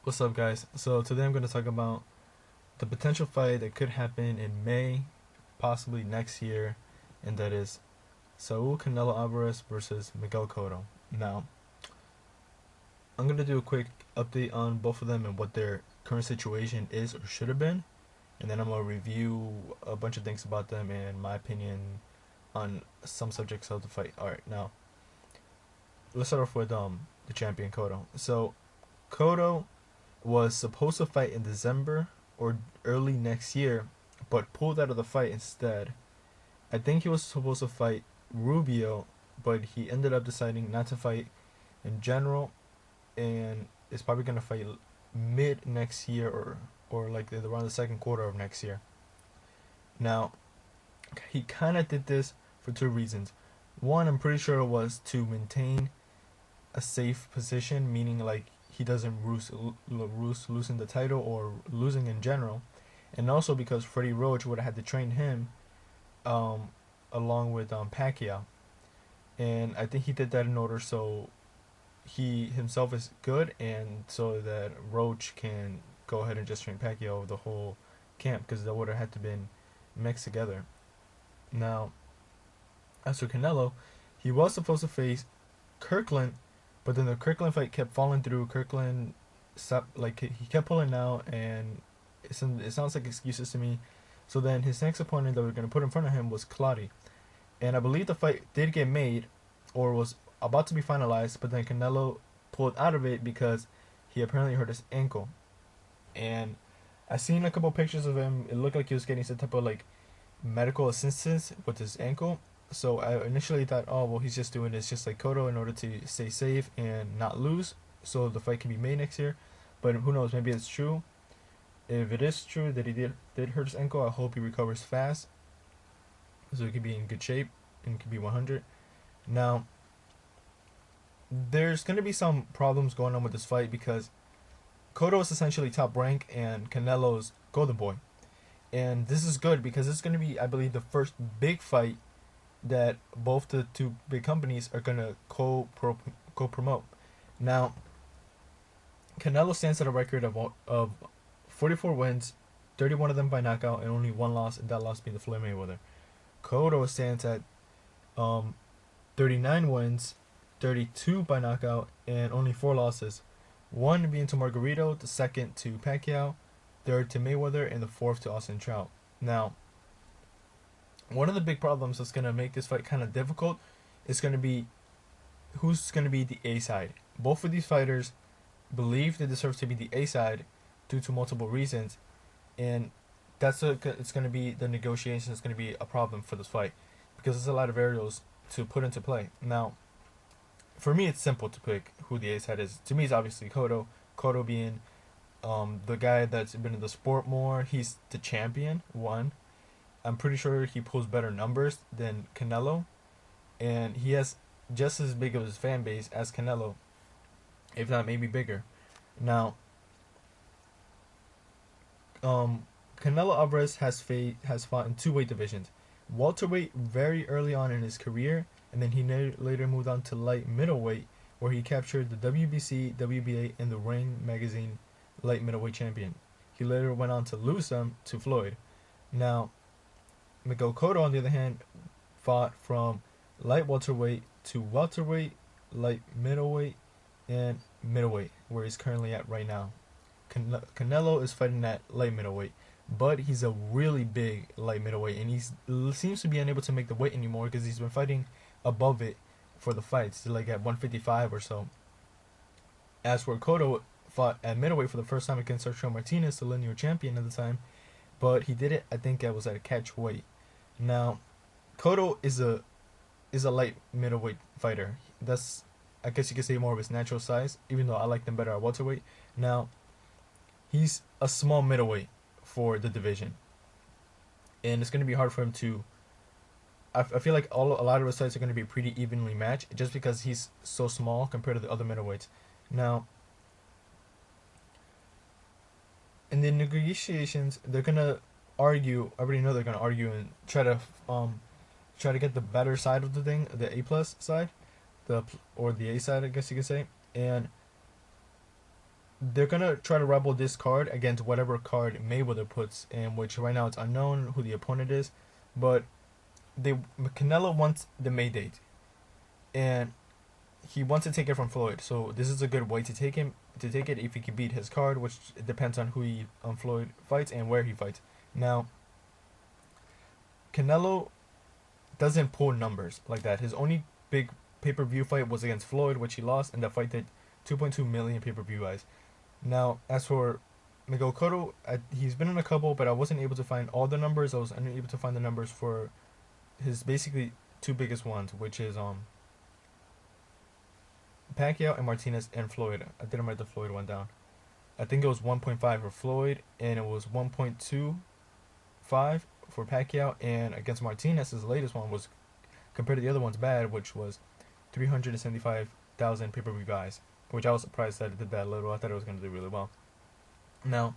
What's up, guys? So today I'm going to talk about the potential fight that could happen in May, possibly next year, and that is Saul Canelo Alvarez versus Miguel Cotto. Now, I'm going to do a quick update on both of them and what their current situation is or should have been, and then I'm going to review a bunch of things about them and my opinion on some subjects of the fight. All right, now let's start off with the champion Cotto. So Cotto was supposed to fight in December or early next year, but pulled out of the fight instead. I think he was supposed to fight Rubio, but he ended up deciding not to fight in general, and is probably gonna fight mid next year or like around the second quarter of next year. Now, he kind of did this for two reasons. One, I'm pretty sure it was to maintain a safe position, meaning like he doesn't losing the title or losing in general, and also because Freddie Roach would have had to train him, um, along with Pacquiao, and I think he did that in order so he himself is good, and so that Roach can go ahead and just train Pacquiao the whole camp because that would have had to been mixed together. Now, as for Canelo, he was supposed to face Kirkland, but then the Kirkland fight kept falling through. Kirkland, like he kept pulling out, and it sounds like excuses to me. So then his next opponent that we are gonna put in front of him was Clottey, and I believe the fight did get made, or was about to be finalized, but then Canelo pulled out of it because he apparently hurt his ankle, and I seen a couple pictures of him. It looked like he was getting some type of like medical assistance with his ankle. So I initially thought, oh well, he's just doing this just like Cotto in order to stay safe and not lose, so the fight can be made next year. But who knows? Maybe it's true. If it is true that he did hurt his ankle, I hope he recovers fast, so he could be in good shape and could be 100. Now, there's gonna be some problems going on with this fight because Cotto is essentially top rank and Canelo's golden boy, and this is good because it's gonna be, I believe, the first big fight that both the two big companies are gonna co promote. Now, Canelo stands at a record of 44 wins, 31 of them by knockout, and only one loss, and that loss being the Floyd Mayweather. Cotto stands at um 39 wins, 32 by knockout, and only four losses. One being to Margarito, the second to Pacquiao, third to Mayweather, and the fourth to Austin Trout. Now, one of the big problems that's going to make this fight kind of difficult is going to be who's going to be the A side. Both of these fighters believe they deserve to be the A side due to multiple reasons, and it's going to be the negotiation is going to be a problem for this fight because there's a lot of variables to put into play. Now, for me, it's simple to pick who the A side is. To me, it's obviously Cotto. Cotto being the guy that's been in the sport more. He's the champion. One, I'm pretty sure he pulls better numbers than Canelo, and he has just as big of his fan base as Canelo, if not maybe bigger. Now, Canelo Alvarez has fought in two weight divisions, welterweight very early on in his career, and then he later moved on to light middleweight, where he captured the WBC, WBA, and the Ring Magazine light middleweight champion. He later went on to lose them to Floyd. Now, Miguel Cotto, on the other hand, fought from light welterweight to welterweight, light middleweight, and middleweight, where he's currently at right now. Canelo is fighting at light middleweight, but he's a really big light middleweight, and he seems to be unable to make the weight anymore because he's been fighting above it for the fights, like at 155 or so. As for Cotto, fought at middleweight for the first time against Sergio Martinez, the linear champion at the time, but he did it, I think it was at a catch weight. Now, Cotto is a light middleweight fighter. That's, I guess you could say, more of his natural size, even though I like them better at welterweight. Now, he's a small middleweight for the division, and it's going to be hard for him to. I feel like a lot of his fights are going to be pretty evenly matched, just because he's so small compared to the other middleweights. Now, in the negotiations, they're gonna argue. I already know they're gonna argue and try to get the better side of the thing, the A plus side, the or the A side, I guess you could say. And they're gonna try to rebel this card against whatever card Mayweather puts in, which right now it's unknown who the opponent is, but they Canelo wants the May date, and he wants to take it from Floyd. So this is a good way to take it if he can beat his card, which depends on who he Floyd fights and where he fights. Now, Canelo doesn't pull numbers like that. His only big pay-per-view fight was against Floyd, which he lost, and that fight did 2.2 million pay-per-view eyes. Now, as for Miguel Cotto, he's been in a couple, but I wasn't able to find all the numbers. I was unable to find the numbers for his basically two biggest ones, which is Pacquiao and Martinez and Floyd. I didn't write the Floyd one down. I think it was 1.5 for Floyd, and it was 1.25 for Pacquiao, and against Martinez, his latest one was, compared to the other ones, bad, which was 375,000 pay-per-view buys, which I was surprised that it did that little. I thought it was going to do really well. Now,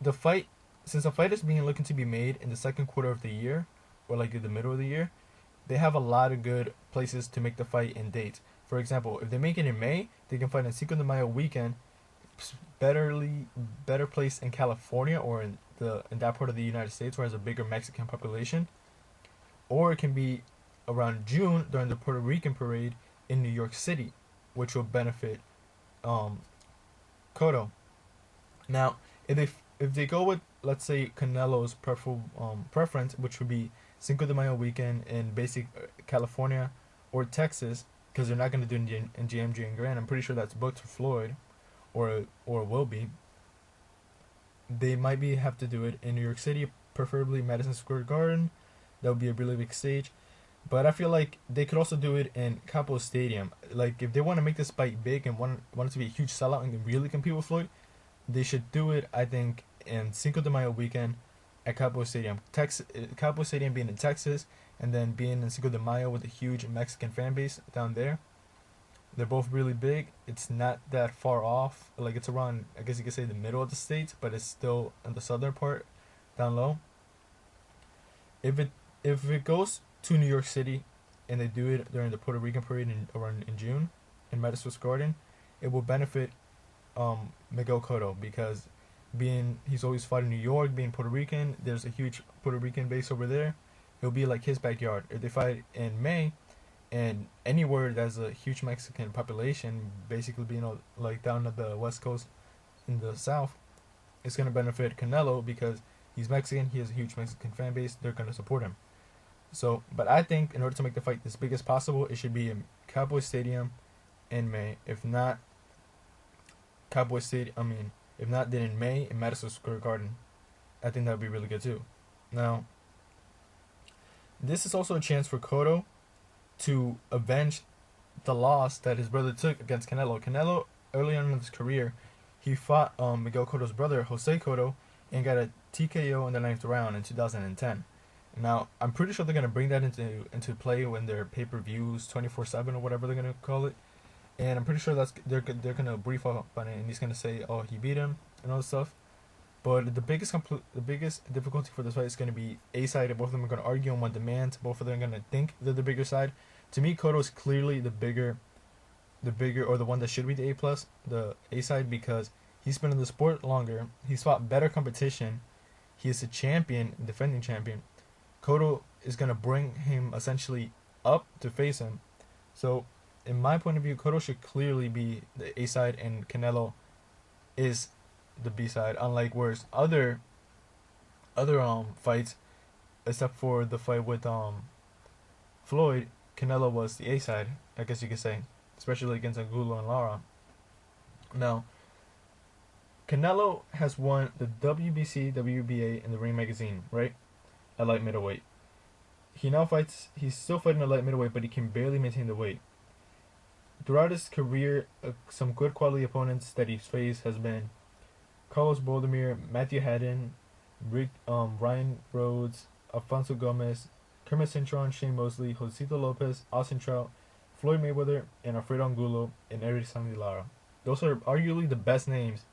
since the fight is being looking to be made in the second quarter of the year, or like in the middle of the year, they have a lot of good places to make the fight and dates. For example, if they make it in May, they can fight in Cinco de Mayo weekend, better place in California or in that part of the United States where it has a bigger Mexican population, or it can be around June during the Puerto Rican parade in New York City, which will benefit Cotto. Now, if they go with, let's say, Canelo's preference, which would be Cinco de Mayo weekend in basic California or Texas, because they're not going to do it in GMG and Grand. I'm pretty sure that's booked for Floyd, or will be. They might have to do it in New York City, preferably Madison Square Garden. That would be a really big stage. But I feel like they could also do it in Capo Stadium. Like, if they want to make this fight big and want it to be a huge sellout and really compete with Floyd, they should do it, I think, in Cinco de Mayo weekend at Capo Stadium. Capo Stadium being in Texas, and then being in Cinco de Mayo with a huge Mexican fan base down there. They're both really big. It's not that far off. Like, it's around, I guess you could say, the middle of the states, but it's still in the southern part, down low. If it goes to New York City, and they do it during the Puerto Rican parade in June in Madison Square Garden, it will benefit Miguel Cotto, because he's always fought in New York, being Puerto Rican, there's a huge Puerto Rican base over there. It'll be like his backyard. If they fight in May, and anywhere there's a huge Mexican population, basically being like down at the West Coast in the South, it's gonna benefit Canelo because he's Mexican. He has a huge Mexican fan base. They're gonna support him. So, but I think in order to make the fight as big as possible, it should be in Cowboy Stadium in May. If not, if not, then in May in Madison Square Garden. I think that would be really good too. Now, this is also a chance for Cotto to avenge the loss that his brother took against Canelo. Canelo, early on in his career, he fought Miguel Cotto's brother, Jose Cotto, and got a TKO in the 9th round in 2010. Now, I'm pretty sure they're going to bring that into play when their pay-per-views 24/7 or whatever they're going to call it. And I'm pretty sure they're going to brief up on it, and he's going to say, oh, he beat him and all this stuff. But the biggest difficulty for this fight is going to be A side, and both of them are going to argue on one demand. Both of them are going to think they're the bigger side. To me, Cotto is clearly the bigger, or the one that should be the A+, the A side, because he's been in the sport longer. He's fought better competition. He is a champion, defending champion. Cotto is going to bring him essentially up to face him. So, in my point of view, Cotto should clearly be the A side, and Canelo is the B side. Unlike whereas other fights, except for the fight with Floyd, Canelo was the A side, I guess you could say, especially against Angulo and Lara. Now, Canelo has won the WBC, WBA, and the Ring Magazine, right? At light middleweight. He's still fighting at light middleweight, but he can barely maintain the weight. Throughout his career, some good quality opponents that he's faced has been Carlos Boldemir, Matthew Haddon, Ryan Rhodes, Alfonso Gomez, Kermit Cintron, Shane Mosley, Josito Lopez, Austin Trout, Floyd Mayweather, and Alfredo Angulo, and Eric Sandy Lara. Those are arguably the best names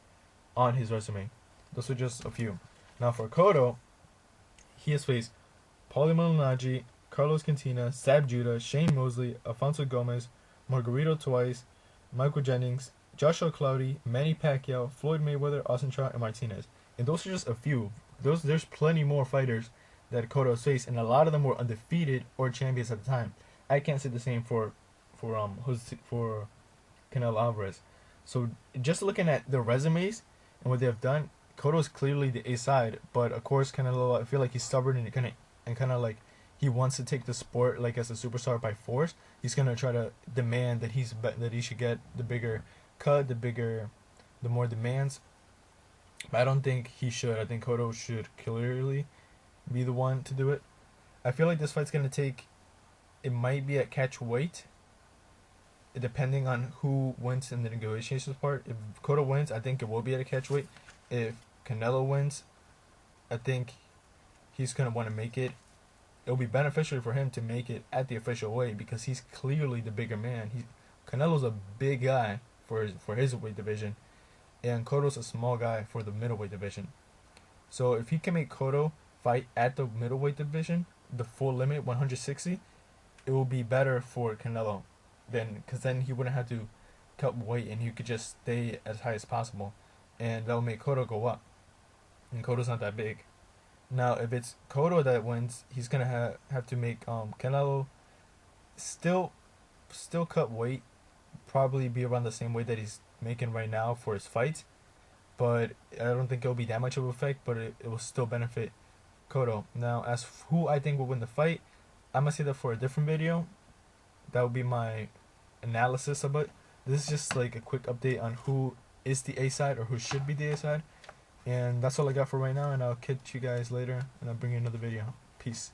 on his resume. Those are just a few. Now for Cotto, he has faced Paulie Malignaggi, Carlos Cantina, Sab Judah, Shane Mosley, Alfonso Gomez, Margarito twice, Michael Jennings, Joshua Cloudy, Manny Pacquiao, Floyd Mayweather, Austin Trout, and Martinez. And those are just a few. There's plenty more fighters that Cotto has faced, and a lot of them were undefeated or champions at the time. I can't say the same for Canelo Alvarez. So just looking at the resumes and what they have done, Cotto is clearly the A side, but of course Canelo, I feel like he's stubborn and kind of like he wants to take the sport like as a superstar by force. He's gonna try to demand that that he should get the bigger cut, the more demands. But I don't think he should. I think Cotto should clearly be the one to do it. I feel like this fight's gonna take. It might be at catch weight, depending on who wins in the negotiations part. If Cotto wins, I think it will be at a catch weight. If Canelo wins, I think he's gonna want to make it. It'll be beneficial for him to make it at the official weight because he's clearly the bigger man. Canelo's a big guy for his weight division, and Cotto's a small guy for the middleweight division. So if he can make Cotto fight at the middleweight division, the full limit 160, it will be better for Canelo, because then he wouldn't have to cut weight and he could just stay as high as possible, and that will make Cotto go up. And Cotto's not that big. Now, if it's Cotto that wins, he's gonna have to make Canelo still cut weight, probably be around the same weight that he's making right now for his fights, but I don't think it'll be that much of an effect, but it will still benefit Cotto. Now, as who I think will win the fight, I'm gonna say that for a different video. That would be my analysis of it. This is just like a quick update on who is the A side or who should be the A side. And that's all I got for right now, and I'll catch you guys later, and I'll bring you another video. Peace.